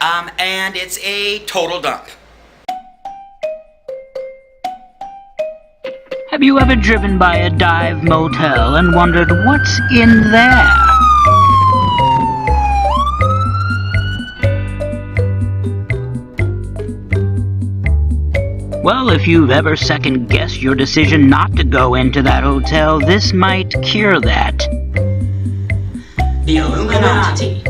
and it's a total dump. Have you ever driven by a dive motel and wondered what's in there? Well, if you've ever second-guessed your decision not to go into that hotel, this might cure that. The Illuminati.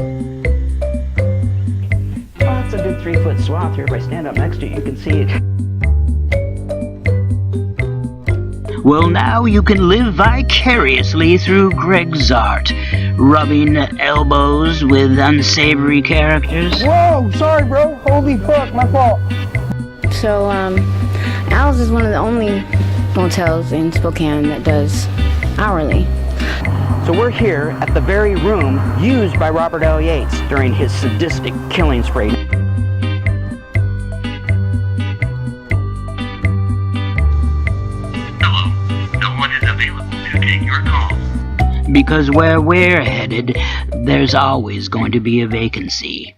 Well, it's a good 3-foot swath here. If I stand up next to it, you can see it. Well, now you can live vicariously through Gregg Zart, rubbing elbows with unsavory characters. Whoa, sorry bro, holy fuck, my fault. So, Al's is one of the only motels in Spokane that does hourly. So we're here at the very room used by Robert L. Yates during his sadistic killing spree. Because where we're headed, there's always going to be a vacancy.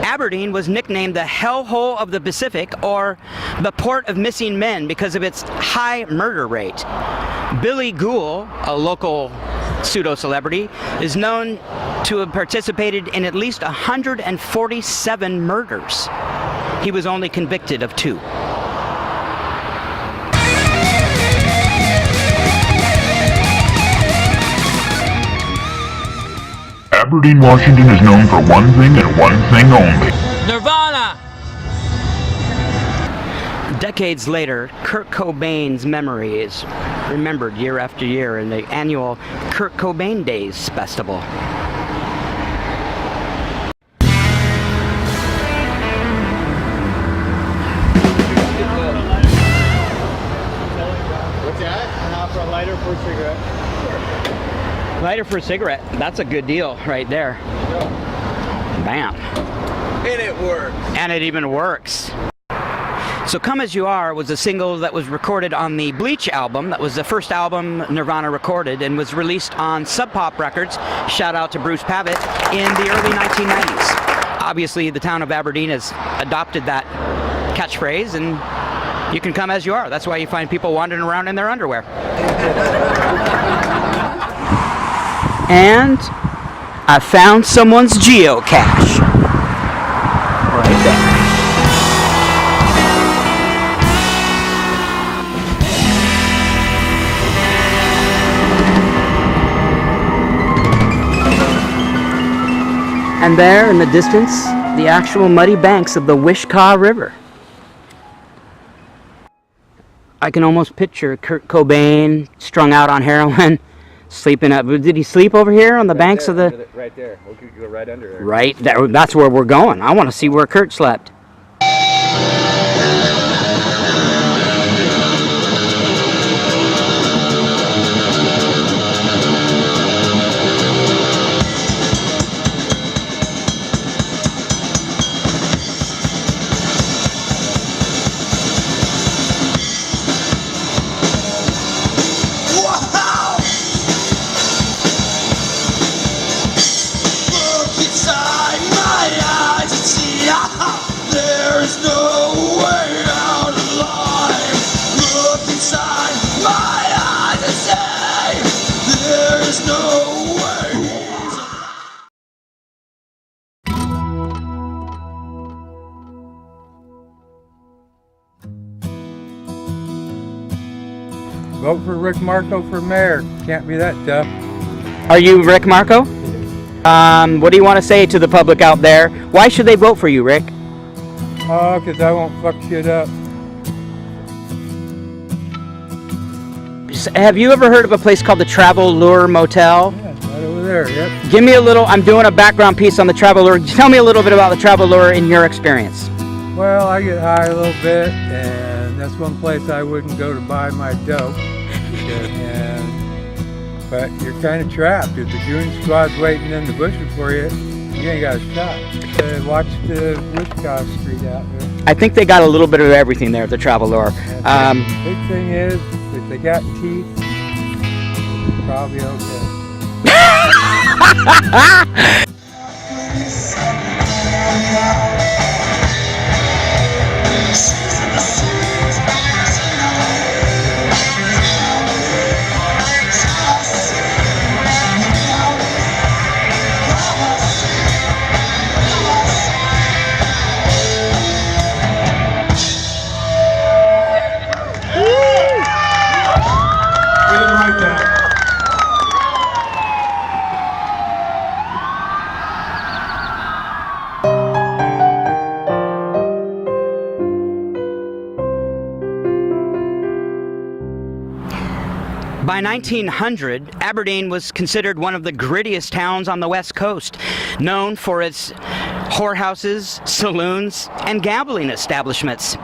Aberdeen was nicknamed the hellhole of the Pacific, or the port of missing men, because of its high murder rate. Billy Gould, a local pseudo-celebrity, is known to have participated in at least 147 murders. He was only convicted of 2. Aberdeen, Washington is known for one thing and one thing only. Nirvana! Decades later, Kurt Cobain's memory is remembered year after year in the annual Kurt Cobain Days Festival. What's that? Half for a lighter for a cigarette. Lighter for a cigarette. That's a good deal right there. Bam. And it works. And it even works. So Come As You Are was a single that was recorded on the Bleach album. That was the first album Nirvana recorded and was released on Sub Pop Records. Shout out to Bruce Pavitt in the early 1990s. Obviously, the town of Aberdeen has adopted that catchphrase, and you can come as you are. That's why you find people wandering around in their underwear. And I found someone's geocache. Right there. And there in the distance, the actual muddy banks of the Wishkah River. I can almost picture Kurt Cobain strung out on heroin, sleeping up. Did he sleep over here on the banks of the... Right there. We could go right under there. Right, that's where we're going. I want to see where Kurt slept. Inside my eyes. Vote for Rick Marco for mayor. Can't be that tough. Are you Rick Marco? What do you want to say to the public out there? Why should they vote for you, Rick? Oh, 'cause I won't fuck shit up. Have you ever heard of a place called the Trave-Lure Motel? Yeah, right over there, yep. Give me a little, I'm doing a background piece on the Trave-Lure. Tell me a little bit about the Trave-Lure in your experience. Well, I get high a little bit, and that's one place I wouldn't go to buy my dope. But you're kind of trapped. If the goon squad's waiting in the bushes for you, you ain't got a shot. Watch the Wisconsin Street out there. I think they got a little bit of everything there at the Trave-Lure. Big thing is, if they got teeth, it's probably okay. By 1900, Aberdeen was considered one of the grittiest towns on the West Coast, known for its whorehouses, saloons, and gambling establishments.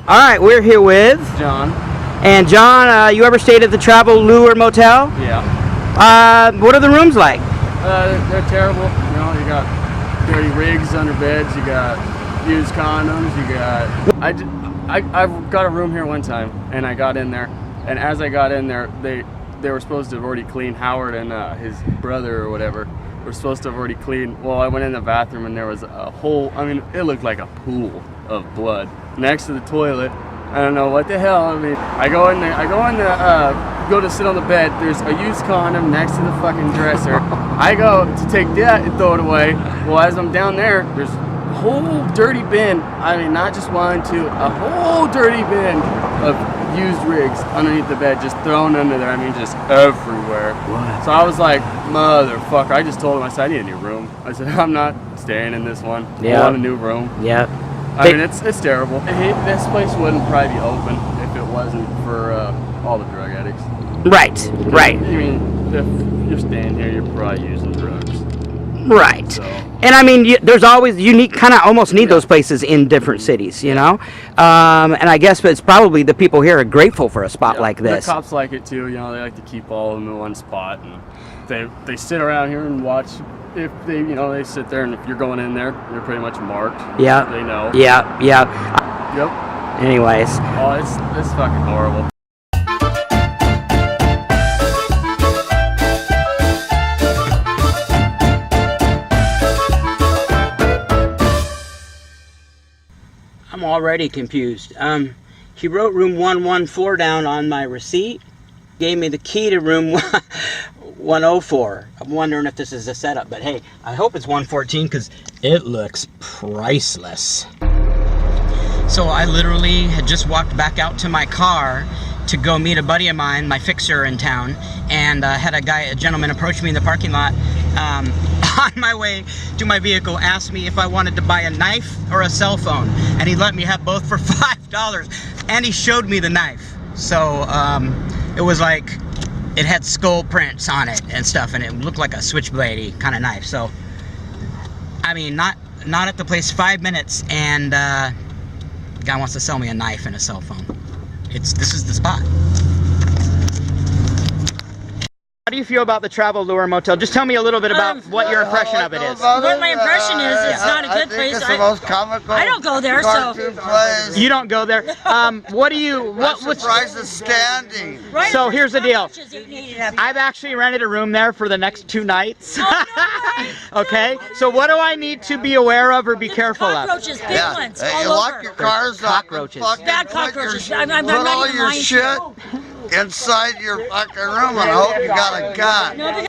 All right, we're here with John. And John, you ever stayed at the Trave-Lure Motel? Yeah. What are the rooms like? They're terrible. You know, you got dirty rigs under beds. You got used condoms. You got. I got a room here one time, and I got in there, and as I got in there, they were supposed to have already cleaned Howard and his brother or whatever. Were supposed to have already cleaned. Well, I went in the bathroom and there was a whole. I mean, it looked like a pool of blood next to the toilet. I don't know what the hell. I mean, I go in there. Go to sit on the bed. There's a used condom next to the fucking dresser. I go to take that and throw it away. Well, as I'm down there, there's a whole dirty bin. I mean, not just one, two, a whole dirty bin of used rigs underneath the bed, just thrown under there. I mean, just everywhere. What? So I was like, motherfucker. I just told him, I said, I need a new room. I said, I'm not staying in this one. Yeah. I want a new room. Yeah. I mean, it's terrible. This place wouldn't probably be open if it wasn't for all the drug addicts. Right, right. I mean, if you're staying here, you're probably using drugs. Right. So. And I mean, there's always, you kind of almost need those places in different cities, you know? And I guess it's probably the people here are grateful for a spot like this. The cops like it too, you know, they like to keep all of them in one spot. And they sit around here and watch. If they, you know, they sit there, and if you're going in there, you're pretty much marked. Yeah. They know. Yeah, yeah. Yep. Anyways. Oh, it's fucking horrible. I'm already confused. He wrote room 114 down on my receipt, gave me the key to room 104. I'm wondering if this is a setup, but hey, I hope it's 114 because it looks priceless. So I literally had just walked back out to my car to go meet a buddy of mine, my fixer in town, and had a gentleman approach me in the parking lot on my way to my vehicle, asked me if I wanted to buy a knife or a cell phone, and he let me have both for $5, and he showed me the knife. So it was like, it had skull prints on it and stuff, and it looked like a switchblade-y kind of knife. So, I mean, not at the place 5 minutes, and guy wants to sell me a knife and a cell phone. This is the spot. do you feel about the Trave-Lure Motel? Just tell me a little bit about what your impression of it is. What my impression is, it's not a good place. It's the most comical. I don't go there, so. Place. You don't go there. What do you? What's the price of standing? Right So here's the deal. I've I've actually rented a room there for the next 2 nights. Okay, so what do I need to be aware of or be careful of? Cockroaches, big ones, Hey, all you over. lock your cars up. Cockroaches. Bad cockroaches. I'm Put not all even your lying. shit inside your fucking room and hope you got a gun.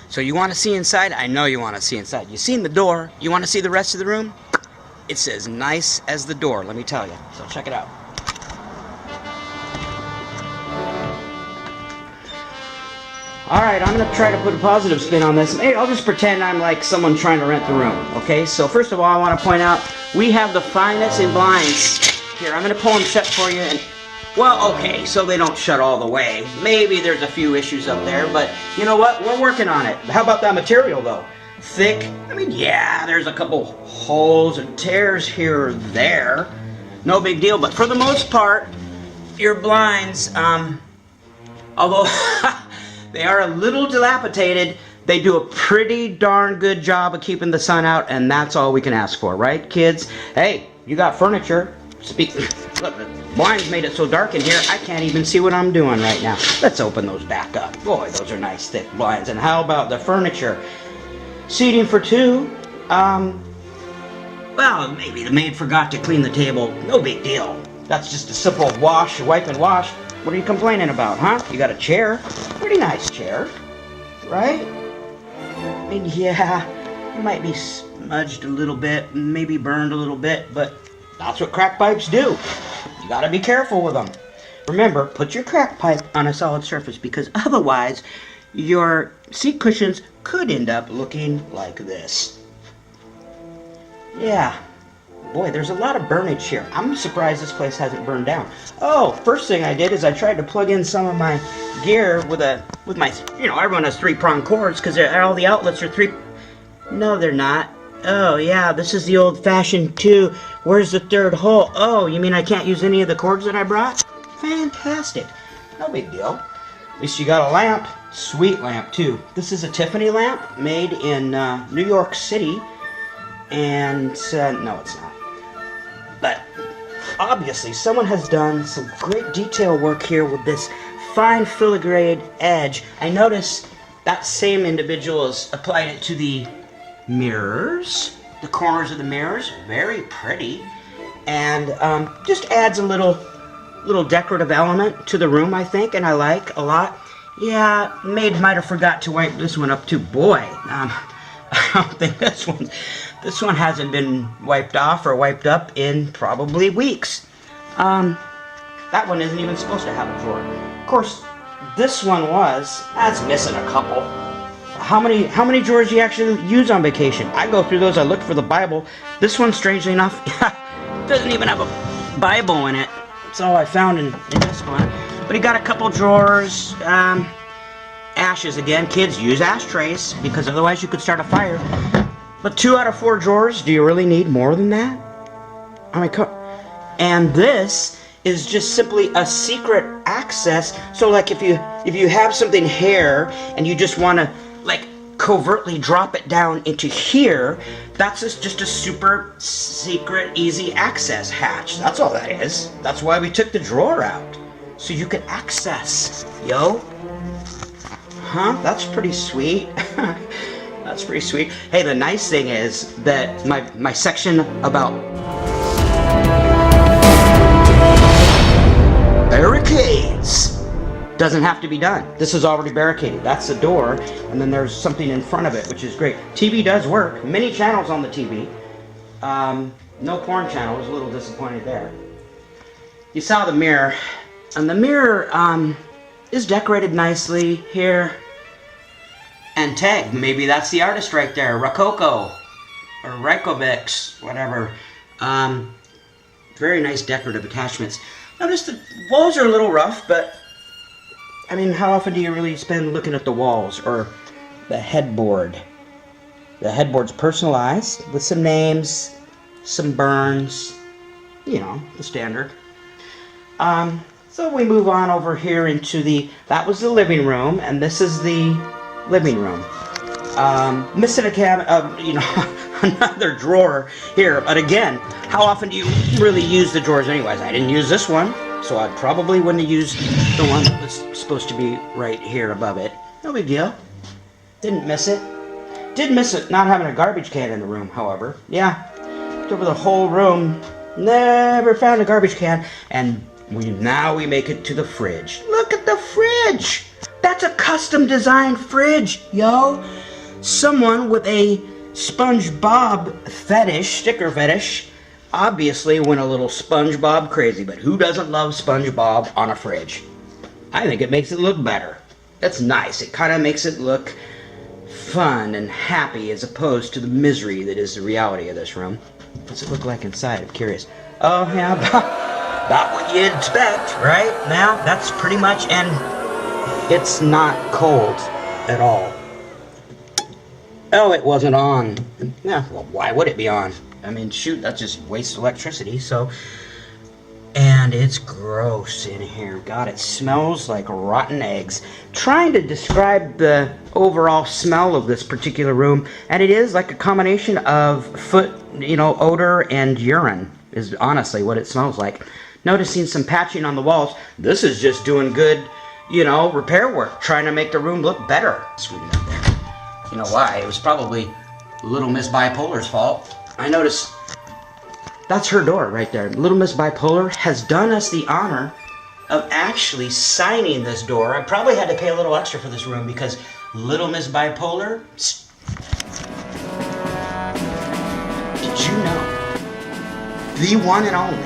So you want to see inside? I know you want to see inside. You've seen the door. You want to see the rest of the room? It's as nice as the door, let me tell you. So check it out. Alright, I'm going to try to put a positive spin on this. Maybe I'll just pretend I'm like someone trying to rent the room, okay? So first of all, I want to point out, we have the finest in blinds. Here, I'm going to pull them shut for you. And well, okay, so they don't shut all the way. Maybe there's a few issues up there, but you know what? We're working on it. How about that material, though? Thick? I mean, yeah, there's a couple holes and tears here or there. No big deal, but for the most part, your blinds, although they are a little dilapidated, they do a pretty darn good job of keeping the sun out, and that's all we can ask for, right, kids? Hey, you got furniture. Look, the blinds made it so dark in here, I can't even see what I'm doing right now. Let's open those back up. Boy, those are nice thick blinds. And how about the furniture? Seating for 2. Well, maybe the maid forgot to clean the table. No big deal. That's just a simple wash, wipe and wash. What are you complaining about, huh? You got a chair. Pretty nice chair, right? I mean, yeah, it might be smudged a little bit, maybe burned a little bit, but that's what crack pipes do. You gotta be careful with them. Remember, put your crack pipe on a solid surface, because otherwise your seat cushions could end up looking like this. Yeah. Boy, there's a lot of burnage here. I'm surprised this place hasn't burned down. Oh, first thing I did is I tried to plug in some of my gear with my, you know, everyone has 3-prong cords because all the outlets are 3. No, they're not. Oh, yeah, this is the old-fashioned 2. Where's the 3rd hole? Oh, you mean I can't use any of the cords that I brought? Fantastic. No big deal. At least you got a lamp. Sweet lamp, too. This is a Tiffany lamp made in New York City. And, no, it's not. But, obviously, someone has done some great detail work here with this fine filigree edge. I notice that same individual has applied it to the mirrors, the corners of the mirrors. Very pretty. And just adds a little decorative element to the room, I think, and I like a lot. Yeah, maid might have forgot to wipe this one up too. Boy, I don't think this one hasn't been wiped off or wiped up in probably weeks. That one isn't even supposed to have a drawer. Of course, this one that's missing a couple. How many drawers do you actually use on vacation? I go through those, I look for the Bible. This one, strangely enough, doesn't even have a Bible in it. That's all I found in this one. But he got a couple drawers, ashes again. Kids, use ashtrays, because otherwise you could start a fire. But 2 out of 4 drawers, do you really need more than that? I mean, and this is just simply a secret access. So like if you have something here and you just want to like covertly drop it down into here, that's just a super secret easy access hatch. That's all that is. That's why we took the drawer out. So you can access, yo. Huh? That's pretty sweet. That's pretty sweet. Hey, the nice thing is that my section about barricades doesn't have to be done. This is already barricaded. That's the door, and then there's something in front of it, which is great. TV does work. Many channels on the TV. No porn channel. I was a little disappointed there. You saw the mirror, and the mirror is decorated nicely here. And tagged. Maybe that's the artist right there, Rococo or Reykjavik, whatever. Very nice decorative attachments. Notice the walls are a little rough, but I mean, how often do you really spend looking at the walls or the headboard? The headboard's personalized with some names, some burns, you know, the standard. So we move on over here into that was the living room, and this is the living room. Missing a cabinet, another drawer here. But again, how often do you really use the drawers anyways? I didn't use this one, so I probably wouldn't have used the one that was supposed to be right here above it. No big deal. Didn't miss it. Did miss it not having a garbage can in the room, however. Yeah, looked over the whole room, never found a garbage can, and now we make it to the fridge. Look at the fridge! That's a custom designed fridge, yo! Someone with a SpongeBob fetish, sticker fetish, obviously went a little SpongeBob crazy, but who doesn't love SpongeBob on a fridge? I think it makes it look better. That's nice. It kind of makes it look fun and happy as opposed to the misery that is the reality of this room. What's it look like inside? I'm curious. Oh, yeah, about what you'd expect, right? Now, that's pretty much, and it's not cold at all. Oh, it wasn't on. Yeah, well, why would it be on? I mean, shoot, that just wastes electricity, so. And it's gross in here. God, it smells like rotten eggs. Trying to describe the overall smell of this particular room, and it is like a combination of foot, odor and urine is honestly what it smells like. Noticing some patching on the walls. This is just doing good, repair work, trying to make the room look better. Let's read it up there. You know why? It was probably Little Miss Bipolar's fault. I noticed that's her door right there. Little Miss Bipolar has done us the honor of actually signing this door. I probably had to pay a little extra for this room because Little Miss Bipolar. Did you know the one and only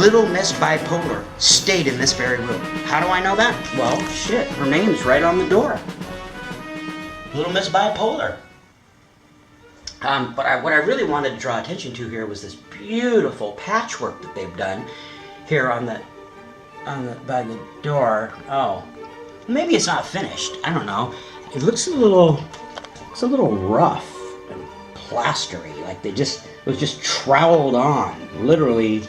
Little Miss Bipolar stayed in this very room? How do I know that? Well, shit, her name's right on the door. Little Miss Bipolar. But what I really wanted to draw attention to here was this beautiful patchwork that they've done here by the door. Oh, maybe it's not finished. I don't know. It looks a little rough and plastery, like it was just troweled on. Literally,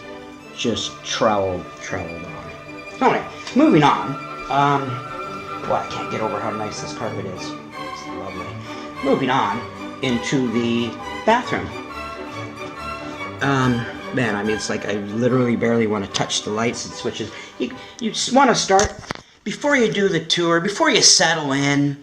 just troweled on. So anyway, moving on. Well, I can't get over how nice this carpet is. It's lovely. Moving on into the bathroom. Man, I mean, it's like I literally barely want to touch the lights and switches. You just want to start, before you do the tour, before you settle in,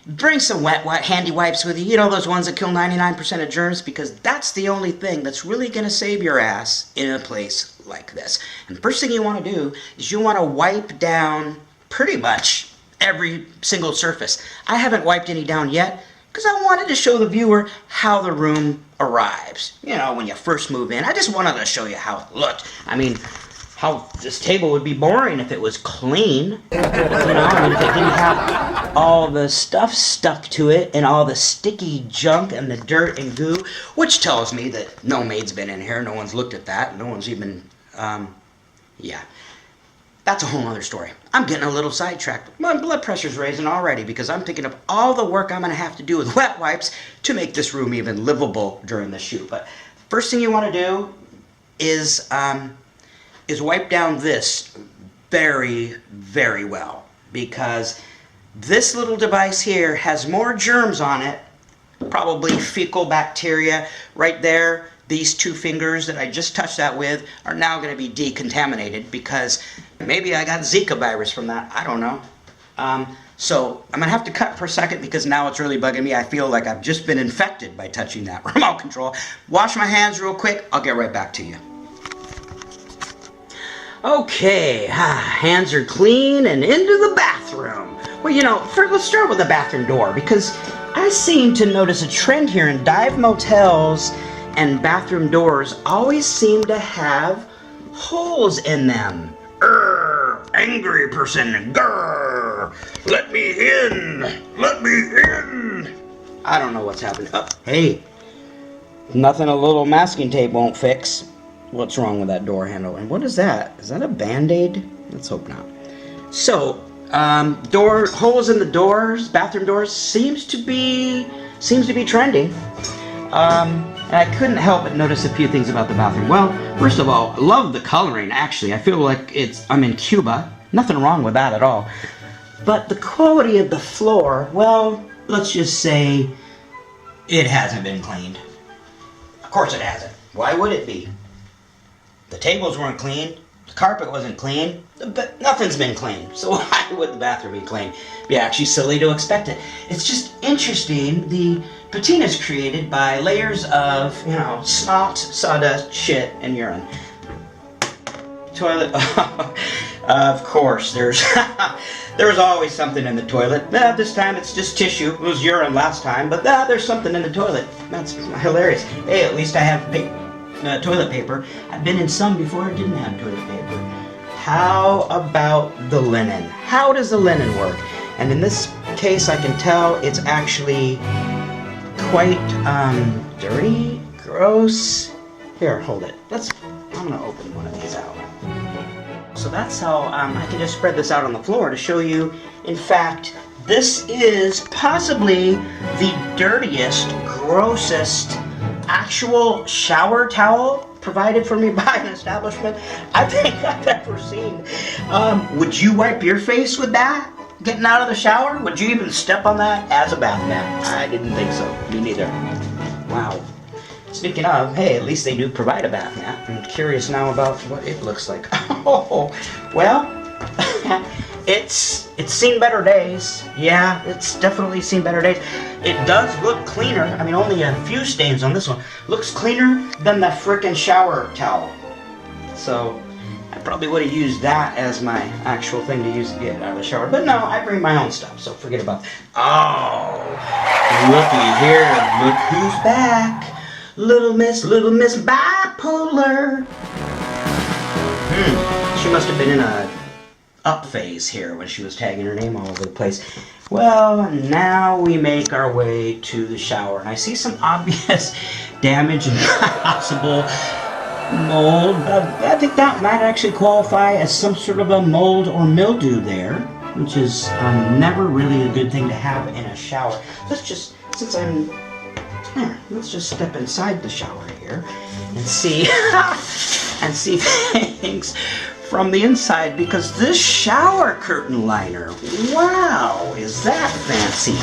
bring some wet handy wipes with you. You know, those ones that kill 99% of germs, because that's the only thing that's really going to save your ass in a place like this. And first thing you want to do is you want to wipe down pretty much every single surface. I haven't wiped any down yet, because I wanted to show the viewer how the room arrives. You know, when you first move in, I just wanted to show you how it looked. I mean, how this table would be boring if it was clean. You know, I mean, if it didn't have all the stuff stuck to it and all the sticky junk and the dirt and goo, which tells me that no maid's been in here. No one's looked at that. No one's even, yeah. That's a whole other story. I'm getting a little sidetracked. My blood pressure's raising already because I'm thinking of all the work I'm going to have to do with wet wipes to make this room even livable during the shoot. But first thing you want to do is wipe down this very, very well, because this little device here has more germs on it, probably fecal bacteria right there. These two fingers that I just touched that with are now going to be decontaminated because maybe I got Zika virus from that. I don't know. So I'm going to have to cut for a second because now it's really bugging me. I feel like I've just been infected by touching that remote control. Wash my hands real quick. I'll get right back to you. Okay, hands are clean and into the bathroom. Well, you know, let's start with the bathroom door, because I seem to notice a trend here in dive motels and bathroom doors always seem to have holes in them. Angry person, grrr, let me in, let me in. I don't know what's happening. Oh, hey, nothing a little masking tape won't fix. What's wrong with that door handle? And what is that? Is that a Band-Aid? Let's hope not. So, door holes in the doors, bathroom doors seems to be trending. And I couldn't help but notice a few things about the bathroom. Well, first of all, I love the coloring, actually. I feel like I'm in Cuba. Nothing wrong with that at all. But the quality of the floor, well, let's just say it hasn't been cleaned. Of course it hasn't. Why would it be? The tables weren't clean, the carpet wasn't clean, but nothing's been cleaned. So why would the bathroom be clean? Be actually silly to expect it. It's just interesting. The patina is created by layers of, snot, sawdust, shit, and urine. Toilet. Of course, there's always something in the toilet. This time it's just tissue. It was urine last time, but there's something in the toilet. That's hilarious. Hey, at least I have toilet paper. I've been in some before I didn't have toilet paper. How about the linen? How does the linen work? And in this case, I can tell it's actually quite dirty, gross. Here, hold it. I'm gonna open one of these out. So that's how I can just spread this out on the floor to show you. In fact, this is possibly the dirtiest, grossest actual shower towel provided for me by an establishment I think I've ever seen. Would you wipe your face with that? Getting out of the shower? Would you even step on that as a bath mat? I didn't think so. Me neither. Wow. Speaking of, hey, at least they do provide a bath mat. I'm curious now about what it looks like. Oh, well, it's seen better days. Yeah, it's definitely seen better days. It does look cleaner. I mean, only a few stains on this one. Looks cleaner than the frickin' shower towel. So I probably would have used that as my actual thing to use to get out of the shower. But no, I bring my own stuff, so forget about that. Oh, looky here. Look who's back. Little Miss Bipolar. She must have been in a up phase here when she was tagging her name all over the place. Well, now we make our way to the shower, and I see some obvious damage and possible mold. I think that might actually qualify as some sort of a mold or mildew there, which is never really a good thing to have in a shower. Let's just step inside the shower here and see things from the inside, because this shower curtain liner, wow, is that fancy.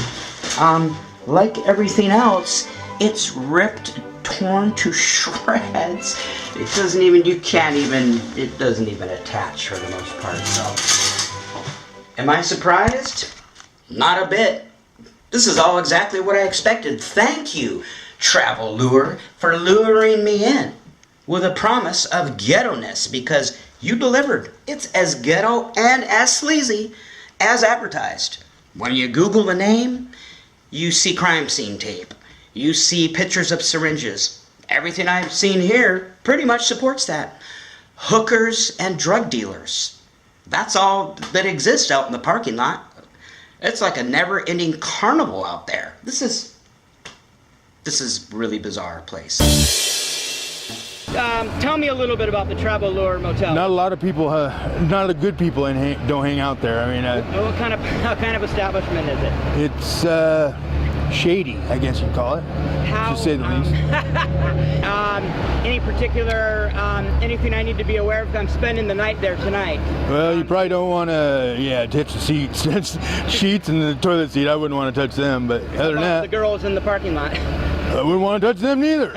Like everything else, it's ripped, torn to shreds. It doesn't even attach for the most part. So, am I surprised? Not a bit. This is all exactly what I expected. Thank you, Trave-Lure, for luring me in with a promise of ghetto-ness, because you delivered. It's as ghetto and as sleazy as advertised. When you Google the name, you see crime scene tape. You see pictures of syringes. Everything I've seen here pretty much supports that. Hookers and drug dealers. That's all that exists out in the parking lot. It's like a never-ending carnival out there. This is a really bizarre place. Tell me a little bit about the Trave-Lure Motel. Not a lot of people, not a good people don't hang out there. I mean, what kind of establishment is it? It's shady, I guess you'd call it, to say the least. Any particular, anything I need to be aware of? I'm spending the night there tonight. Well, you probably don't want to, touch the seats. Sheets and the toilet seat, I wouldn't want to touch them, but other than that... the girls in the parking lot? I wouldn't want to touch them neither.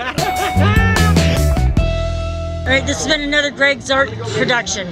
All right, this has been another Gregg Zart production.